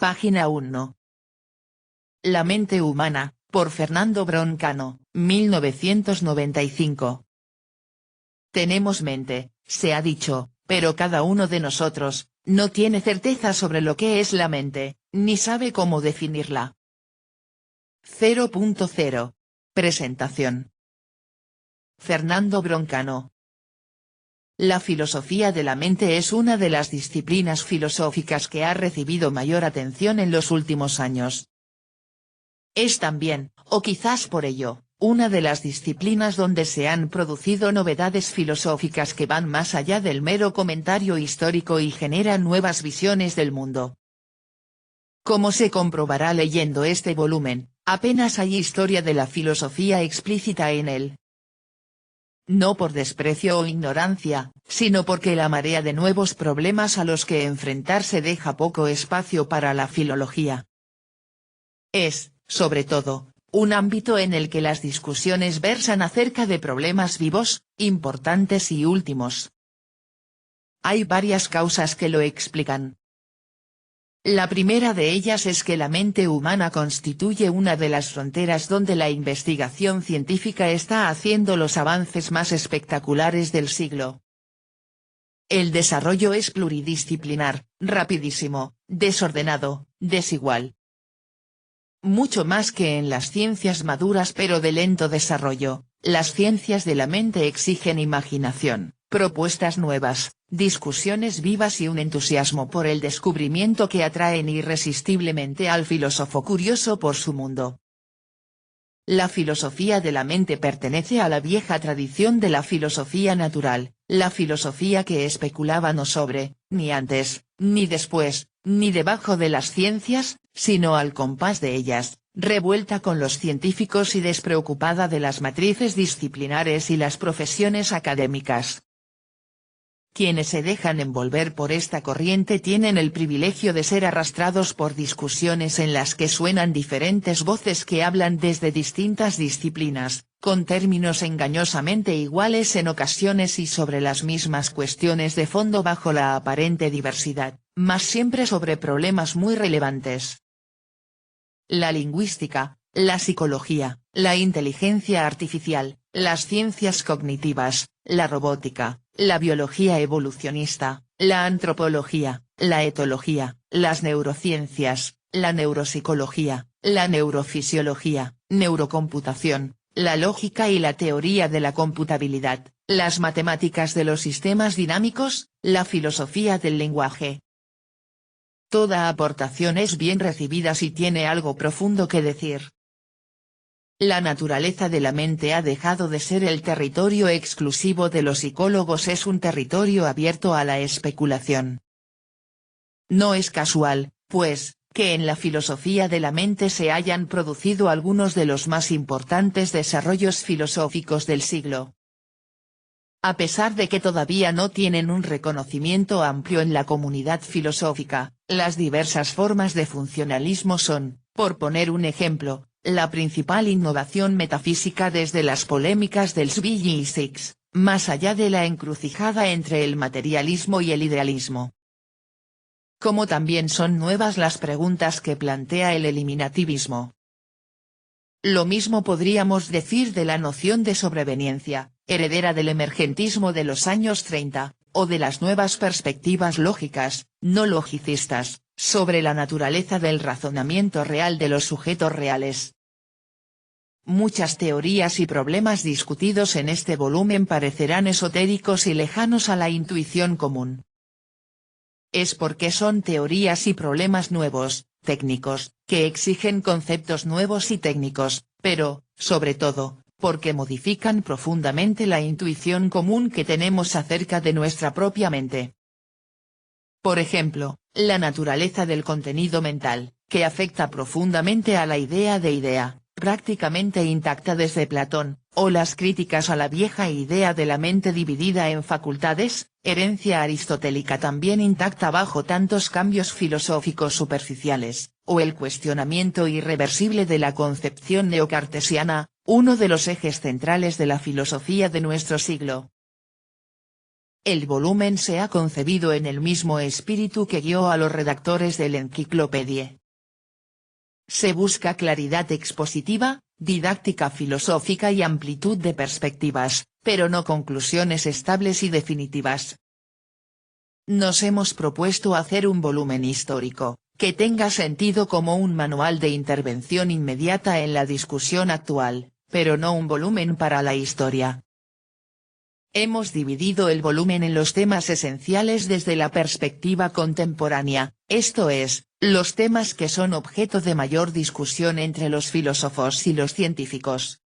Página 1. La mente humana, por Fernando Broncano, 1995. Tenemos mente, se ha dicho, pero cada uno de nosotros, no tiene certeza sobre lo que es la mente, ni sabe cómo definirla. 0.0. Presentación. Fernando Broncano. La filosofía de la mente es una de las disciplinas filosóficas que ha recibido mayor atención en los últimos años. Es también, o quizás por ello, una de las disciplinas donde se han producido novedades filosóficas que van más allá del mero comentario histórico y generan nuevas visiones del mundo. Como se comprobará leyendo este volumen, apenas hay historia de la filosofía explícita en él. No por desprecio o ignorancia, sino porque la marea de nuevos problemas a los que enfrentarse deja poco espacio para la filología. Es, sobre todo, un ámbito en el que las discusiones versan acerca de problemas vivos, importantes y últimos. Hay varias causas que lo explican. La primera de ellas es que la mente humana constituye una de las fronteras donde la investigación científica está haciendo los avances más espectaculares del siglo. El desarrollo es pluridisciplinar, rapidísimo, desordenado, desigual. Mucho más que en las ciencias maduras pero de lento desarrollo, las ciencias de la mente exigen imaginación, propuestas nuevas, discusiones vivas y un entusiasmo por el descubrimiento que atraen irresistiblemente al filósofo curioso por su mundo. La filosofía de la mente pertenece a la vieja tradición de la filosofía natural, la filosofía que especulaba no sobre, ni antes, ni después, ni debajo de las ciencias, sino al compás de ellas, revuelta con los científicos y despreocupada de las matrices disciplinares y las profesiones académicas. Quienes se dejan envolver por esta corriente tienen el privilegio de ser arrastrados por discusiones en las que suenan diferentes voces que hablan desde distintas disciplinas, con términos engañosamente iguales en ocasiones y sobre las mismas cuestiones de fondo bajo la aparente diversidad, mas siempre sobre problemas muy relevantes. La lingüística, la psicología, la inteligencia artificial, las ciencias cognitivas, la robótica, la biología evolucionista, la antropología, la etología, las neurociencias, la neuropsicología, la neurofisiología, neurocomputación, la lógica y la teoría de la computabilidad, las matemáticas de los sistemas dinámicos, la filosofía del lenguaje. Toda aportación es bien recibida si tiene algo profundo que decir. La naturaleza de la mente ha dejado de ser el territorio exclusivo de los psicólogos, es un territorio abierto a la especulación. No es casual, pues, que en la filosofía de la mente se hayan producido algunos de los más importantes desarrollos filosóficos del siglo. A pesar de que todavía no tienen un reconocimiento amplio en la comunidad filosófica, las diversas formas de funcionalismo son, por poner un ejemplo, la principal innovación metafísica desde las polémicas del Zbigniew y Six, más allá de la encrucijada entre el materialismo y el idealismo. Como también son nuevas las preguntas que plantea el eliminativismo. Lo mismo podríamos decir de la noción de sobreveniencia, heredera del emergentismo de los años 30, o de las nuevas perspectivas lógicas, no logicistas, sobre la naturaleza del razonamiento real de los sujetos reales. Muchas teorías y problemas discutidos en este volumen parecerán esotéricos y lejanos a la intuición común. Es porque son teorías y problemas nuevos, técnicos, que exigen conceptos nuevos y técnicos, pero, sobre todo, porque modifican profundamente la intuición común que tenemos acerca de nuestra propia mente. Por ejemplo, la naturaleza del contenido mental, que afecta profundamente a la idea de idea, prácticamente intacta desde Platón, o las críticas a la vieja idea de la mente dividida en facultades, herencia aristotélica también intacta bajo tantos cambios filosóficos superficiales, o el cuestionamiento irreversible de la concepción neocartesiana, uno de los ejes centrales de la filosofía de nuestro siglo. El volumen se ha concebido en el mismo espíritu que guió a los redactores del Enciclopedie. Se busca claridad expositiva, didáctica filosófica y amplitud de perspectivas, pero no conclusiones estables y definitivas. Nos hemos propuesto hacer un volumen histórico, que tenga sentido como un manual de intervención inmediata en la discusión actual, pero no un volumen para la historia. Hemos dividido el volumen en los temas esenciales desde la perspectiva contemporánea, esto es, los temas que son objeto de mayor discusión entre los filósofos y los científicos.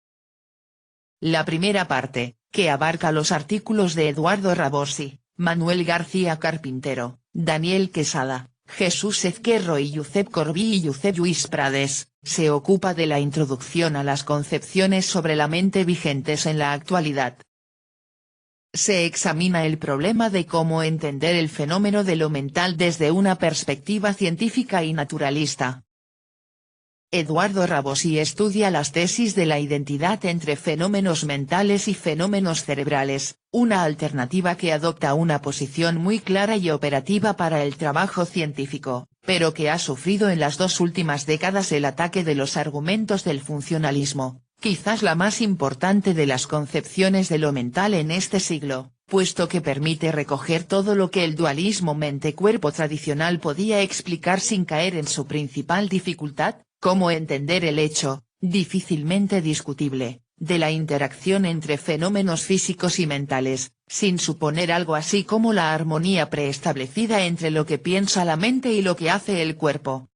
La primera parte, que abarca los artículos de Eduardo Rabosi, Manuel García Carpintero, Daniel Quesada, Jesús Ezquerro y Josep Corbí y Josep Lluís Prades, se ocupa de la introducción a las concepciones sobre la mente vigentes en la actualidad. Se examina el problema de cómo entender el fenómeno de lo mental desde una perspectiva científica y naturalista. Eduardo Rabosi estudia las tesis de la identidad entre fenómenos mentales y fenómenos cerebrales, una alternativa que adopta una posición muy clara y operativa para el trabajo científico, pero que ha sufrido en las 2 últimas décadas el ataque de los argumentos del funcionalismo, quizás la más importante de las concepciones de lo mental en este siglo, puesto que permite recoger todo lo que el dualismo mente-cuerpo tradicional podía explicar sin caer en su principal dificultad, cómo entender el hecho, difícilmente discutible, de la interacción entre fenómenos físicos y mentales, sin suponer algo así como la armonía preestablecida entre lo que piensa la mente y lo que hace el cuerpo.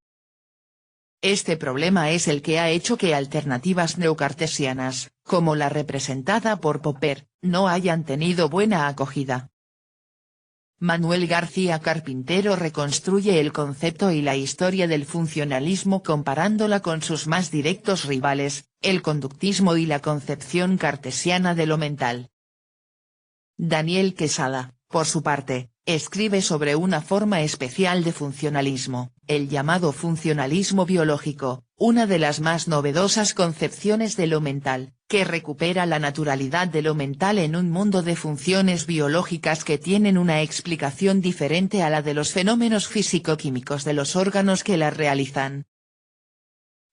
Este problema es el que ha hecho que alternativas neocartesianas, como la representada por Popper, no hayan tenido buena acogida. Manuel García Carpintero reconstruye el concepto y la historia del funcionalismo comparándola con sus más directos rivales, el conductismo y la concepción cartesiana de lo mental. Daniel Quesada, por su parte, escribe sobre una forma especial de funcionalismo, el llamado funcionalismo biológico, una de las más novedosas concepciones de lo mental, que recupera la naturalidad de lo mental en un mundo de funciones biológicas que tienen una explicación diferente a la de los fenómenos físico-químicos de los órganos que las realizan.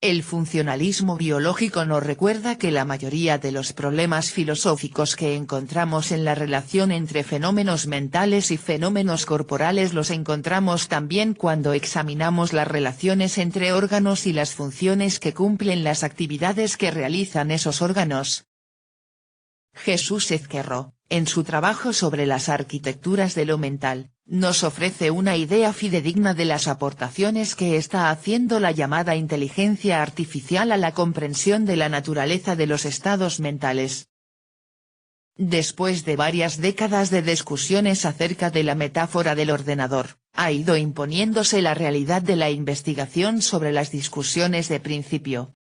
El funcionalismo biológico nos recuerda que la mayoría de los problemas filosóficos que encontramos en la relación entre fenómenos mentales y fenómenos corporales los encontramos también cuando examinamos las relaciones entre órganos y las funciones que cumplen las actividades que realizan esos órganos. Jesús Ezquerro, en su trabajo sobre las arquitecturas de lo mental, nos ofrece una idea fidedigna de las aportaciones que está haciendo la llamada inteligencia artificial a la comprensión de la naturaleza de los estados mentales. Después de varias décadas de discusiones acerca de la metáfora del ordenador, ha ido imponiéndose la realidad de la investigación sobre las discusiones de principio.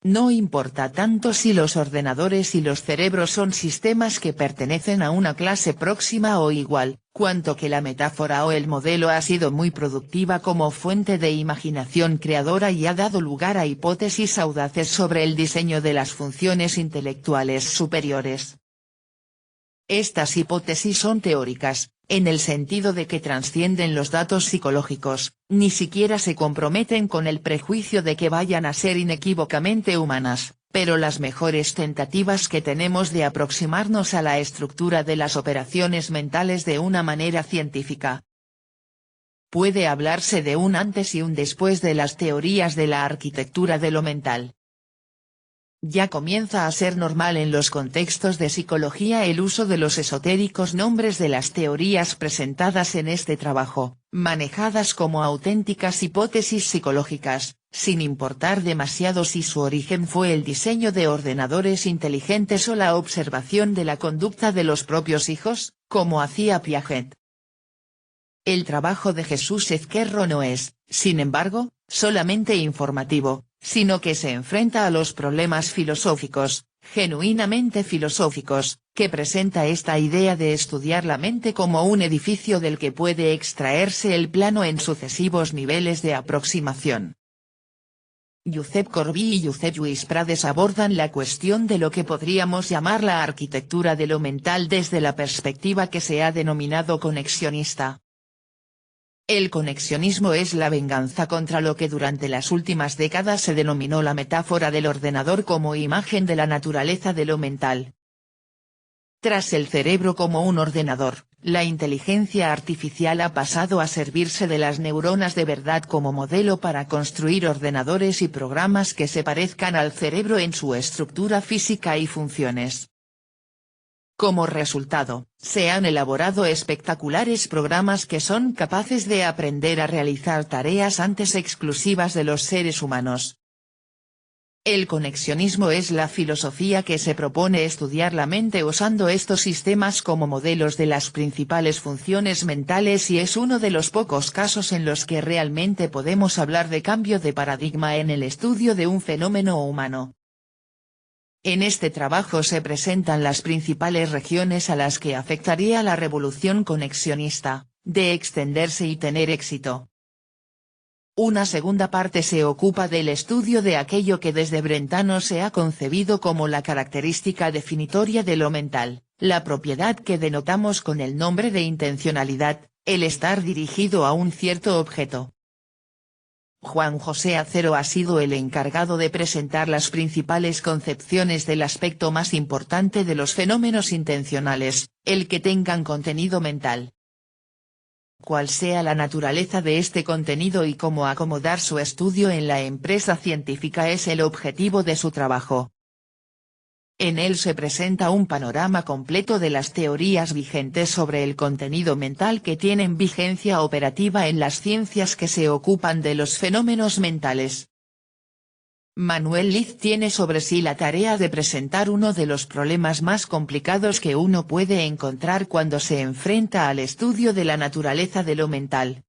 No importa tanto si los ordenadores y los cerebros son sistemas que pertenecen a una clase próxima o igual, cuanto que la metáfora o el modelo ha sido muy productiva como fuente de imaginación creadora y ha dado lugar a hipótesis audaces sobre el diseño de las funciones intelectuales superiores. Estas hipótesis son teóricas, en el sentido de que trascienden los datos psicológicos, ni siquiera se comprometen con el prejuicio de que vayan a ser inequívocamente humanas, pero las mejores tentativas que tenemos de aproximarnos a la estructura de las operaciones mentales de una manera científica. Puede hablarse de un antes y un después de las teorías de la arquitectura de lo mental. Ya comienza a ser normal en los contextos de psicología el uso de los esotéricos nombres de las teorías presentadas en este trabajo, manejadas como auténticas hipótesis psicológicas, sin importar demasiado si su origen fue el diseño de ordenadores inteligentes o la observación de la conducta de los propios hijos, como hacía Piaget. El trabajo de Jesús Ezquerro no es, sin embargo, solamente informativo, sino que se enfrenta a los problemas filosóficos, genuinamente filosóficos, que presenta esta idea de estudiar la mente como un edificio del que puede extraerse el plano en sucesivos niveles de aproximación. Josep Corbí y Josep Lluís Prades abordan la cuestión de lo que podríamos llamar la arquitectura de lo mental desde la perspectiva que se ha denominado conexionista. El conexionismo es la venganza contra lo que durante las últimas décadas se denominó la metáfora del ordenador como imagen de la naturaleza de lo mental. Tras el cerebro como un ordenador, la inteligencia artificial ha pasado a servirse de las neuronas de verdad como modelo para construir ordenadores y programas que se parezcan al cerebro en su estructura física y funciones. Como resultado, se han elaborado espectaculares programas que son capaces de aprender a realizar tareas antes exclusivas de los seres humanos. El conexionismo es la filosofía que se propone estudiar la mente usando estos sistemas como modelos de las principales funciones mentales y es uno de los pocos casos en los que realmente podemos hablar de cambio de paradigma en el estudio de un fenómeno humano. En este trabajo se presentan las principales regiones a las que afectaría la revolución conexionista, de extenderse y tener éxito. Una segunda parte se ocupa del estudio de aquello que desde Brentano se ha concebido como la característica definitoria de lo mental, la propiedad que denotamos con el nombre de intencionalidad, el estar dirigido a un cierto objeto. Juan José Acero ha sido el encargado de presentar las principales concepciones del aspecto más importante de los fenómenos intencionales, el que tengan contenido mental. Cuál sea la naturaleza de este contenido y cómo acomodar su estudio en la empresa científica es el objetivo de su trabajo. En él se presenta un panorama completo de las teorías vigentes sobre el contenido mental que tienen vigencia operativa en las ciencias que se ocupan de los fenómenos mentales. Manuel Liz tiene sobre sí la tarea de presentar uno de los problemas más complicados que uno puede encontrar cuando se enfrenta al estudio de la naturaleza de lo mental.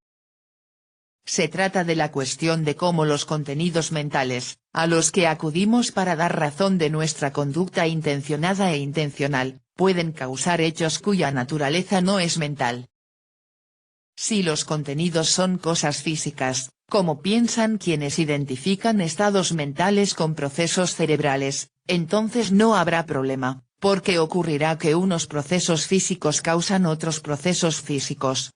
Se trata de la cuestión de cómo los contenidos mentales, a los que acudimos para dar razón de nuestra conducta intencionada e intencional, pueden causar hechos cuya naturaleza no es mental. Si los contenidos son cosas físicas, como piensan quienes identifican estados mentales con procesos cerebrales, entonces no habrá problema, porque ocurrirá que unos procesos físicos causan otros procesos físicos.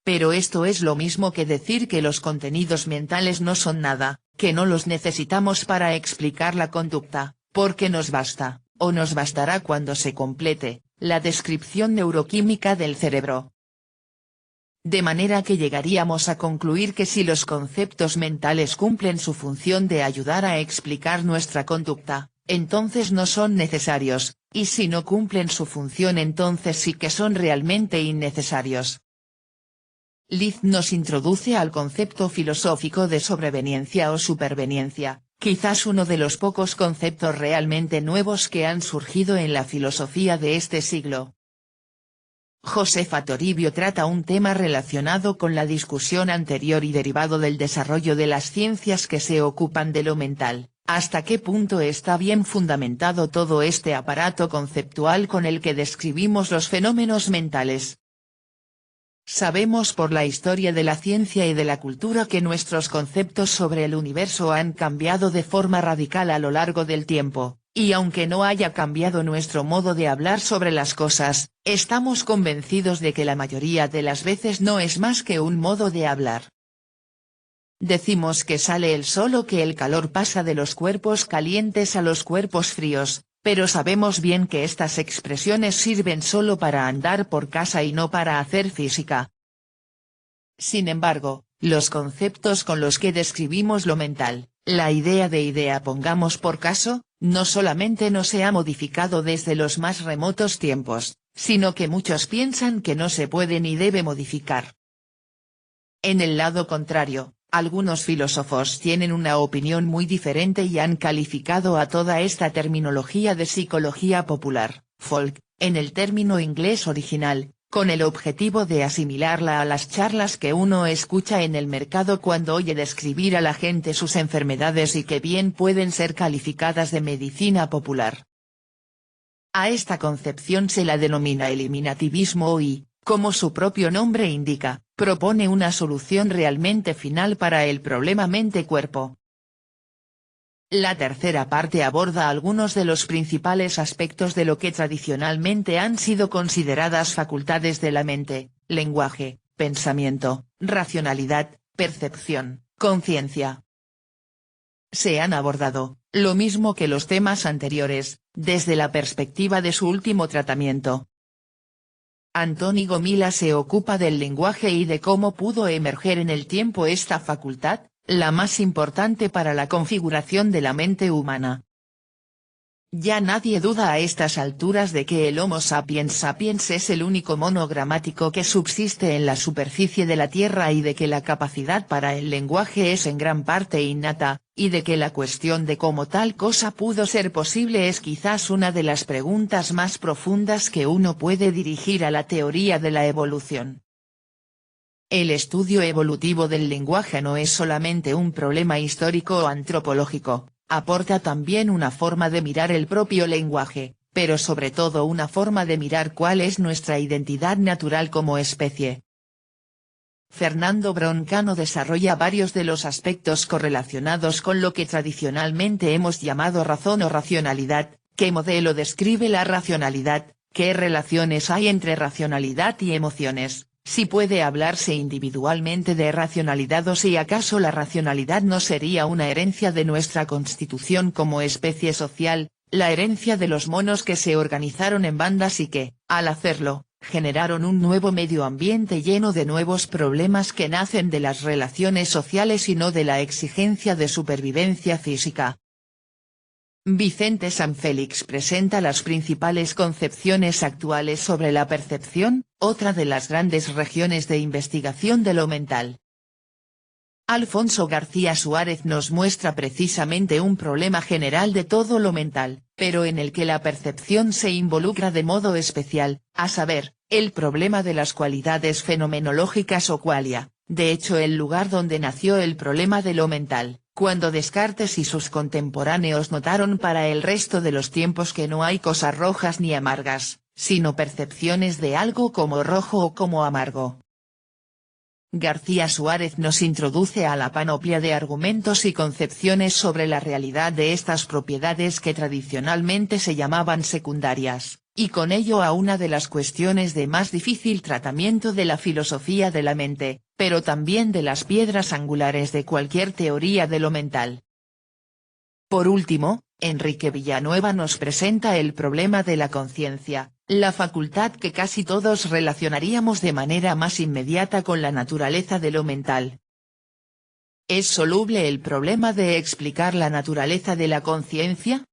Pero esto es lo mismo que decir que los contenidos mentales no son nada, que no los necesitamos para explicar la conducta, porque nos basta, o nos bastará cuando se complete, la descripción neuroquímica del cerebro. De manera que llegaríamos a concluir que si los conceptos mentales cumplen su función de ayudar a explicar nuestra conducta, entonces no son necesarios, y si no cumplen su función entonces sí que son realmente innecesarios. Liz nos introduce al concepto filosófico de sobreveniencia o superveniencia, quizás uno de los pocos conceptos realmente nuevos que han surgido en la filosofía de este siglo. Josefa Toribio trata un tema relacionado con la discusión anterior y derivado del desarrollo de las ciencias que se ocupan de lo mental, hasta qué punto está bien fundamentado todo este aparato conceptual con el que describimos los fenómenos mentales. Sabemos por la historia de la ciencia y de la cultura que nuestros conceptos sobre el universo han cambiado de forma radical a lo largo del tiempo. Y aunque no haya cambiado nuestro modo de hablar sobre las cosas, estamos convencidos de que la mayoría de las veces no es más que un modo de hablar. Decimos que sale el sol o que el calor pasa de los cuerpos calientes a los cuerpos fríos, pero sabemos bien que estas expresiones sirven solo para andar por casa y no para hacer física. Sin embargo, los conceptos con los que describimos lo mental, la idea de idea pongamos por caso, no solamente no se ha modificado desde los más remotos tiempos, sino que muchos piensan que no se puede ni debe modificar. En el lado contrario, algunos filósofos tienen una opinión muy diferente y han calificado a toda esta terminología de psicología popular, folk, en el término inglés original, con el objetivo de asimilarla a las charlas que uno escucha en el mercado cuando oye describir a la gente sus enfermedades y que bien pueden ser calificadas de medicina popular. A esta concepción se la denomina eliminativismo y, como su propio nombre indica, propone una solución realmente final para el problema mente-cuerpo. La tercera parte aborda algunos de los principales aspectos de lo que tradicionalmente han sido consideradas facultades de la mente: lenguaje, pensamiento, racionalidad, percepción, conciencia. Se han abordado, lo mismo que los temas anteriores, desde la perspectiva de su último tratamiento. Antoni Gomila se ocupa del lenguaje y de cómo pudo emerger en el tiempo esta facultad, la más importante para la configuración de la mente humana. Ya nadie duda a estas alturas de que el Homo sapiens sapiens es el único mono gramático que subsiste en la superficie de la Tierra y de que la capacidad para el lenguaje es en gran parte innata, y de que la cuestión de cómo tal cosa pudo ser posible es quizás una de las preguntas más profundas que uno puede dirigir a la teoría de la evolución. El estudio evolutivo del lenguaje no es solamente un problema histórico o antropológico, aporta también una forma de mirar el propio lenguaje, pero sobre todo una forma de mirar cuál es nuestra identidad natural como especie. Fernando Broncano desarrolla varios de los aspectos correlacionados con lo que tradicionalmente hemos llamado razón o racionalidad: qué modelo describe la racionalidad, qué relaciones hay entre racionalidad y emociones, si puede hablarse individualmente de racionalidad o si acaso la racionalidad no sería una herencia de nuestra constitución como especie social, la herencia de los monos que se organizaron en bandas y que, al hacerlo, generaron un nuevo medio ambiente lleno de nuevos problemas que nacen de las relaciones sociales y no de la exigencia de supervivencia física. Vicente Sanfélix presenta las principales concepciones actuales sobre la percepción, otra de las grandes regiones de investigación de lo mental. Alfonso García Suárez nos muestra precisamente un problema general de todo lo mental, pero en el que la percepción se involucra de modo especial, a saber, el problema de las cualidades fenomenológicas o qualia, de hecho el lugar donde nació el problema de lo mental, cuando Descartes y sus contemporáneos notaron para el resto de los tiempos que no hay cosas rojas ni amargas, sino percepciones de algo como rojo o como amargo. García Suárez nos introduce a la panoplia de argumentos y concepciones sobre la realidad de estas propiedades que tradicionalmente se llamaban secundarias, y con ello a una de las cuestiones de más difícil tratamiento de la filosofía de la mente, pero también de las piedras angulares de cualquier teoría de lo mental. Por último, Enrique Villanueva nos presenta el problema de la conciencia, la facultad que casi todos relacionaríamos de manera más inmediata con la naturaleza de lo mental. ¿Es soluble el problema de explicar la naturaleza de la conciencia?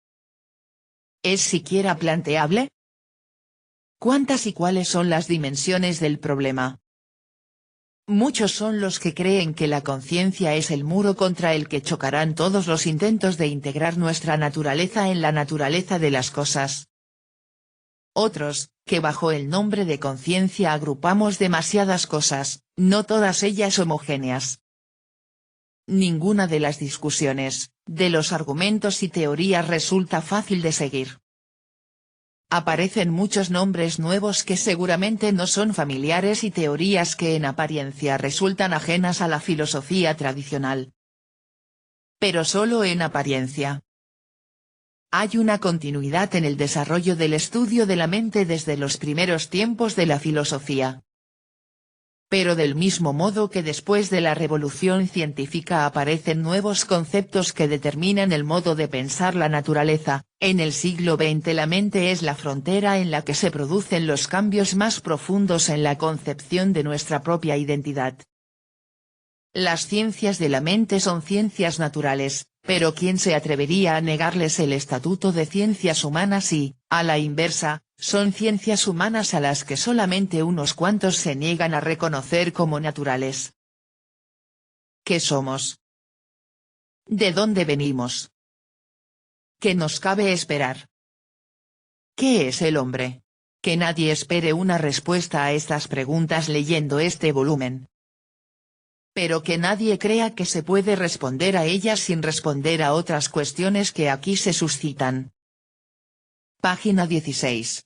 ¿Es siquiera planteable? ¿Cuántas y cuáles son las dimensiones del problema? Muchos son los que creen que la conciencia es el muro contra el que chocarán todos los intentos de integrar nuestra naturaleza en la naturaleza de las cosas. Otros, que bajo el nombre de conciencia agrupamos demasiadas cosas, no todas ellas homogéneas. Ninguna de las discusiones, de los argumentos y teorías resulta fácil de seguir. Aparecen muchos nombres nuevos que seguramente no son familiares y teorías que en apariencia resultan ajenas a la filosofía tradicional. Pero solo en apariencia. Hay una continuidad en el desarrollo del estudio de la mente desde los primeros tiempos de la filosofía. Pero del mismo modo que después de la revolución científica aparecen nuevos conceptos que determinan el modo de pensar la naturaleza, en el siglo XX la mente es la frontera en la que se producen los cambios más profundos en la concepción de nuestra propia identidad. Las ciencias de la mente son ciencias naturales, pero ¿quién se atrevería a negarles el estatuto de ciencias humanas y, a la inversa, son ciencias humanas a las que solamente unos cuantos se niegan a reconocer como naturales? ¿Qué somos? ¿De dónde venimos? ¿Qué nos cabe esperar? ¿Qué es el hombre? Que nadie espere una respuesta a estas preguntas leyendo este volumen. Pero que nadie crea que se puede responder a ellas sin responder a otras cuestiones que aquí se suscitan. Página 16.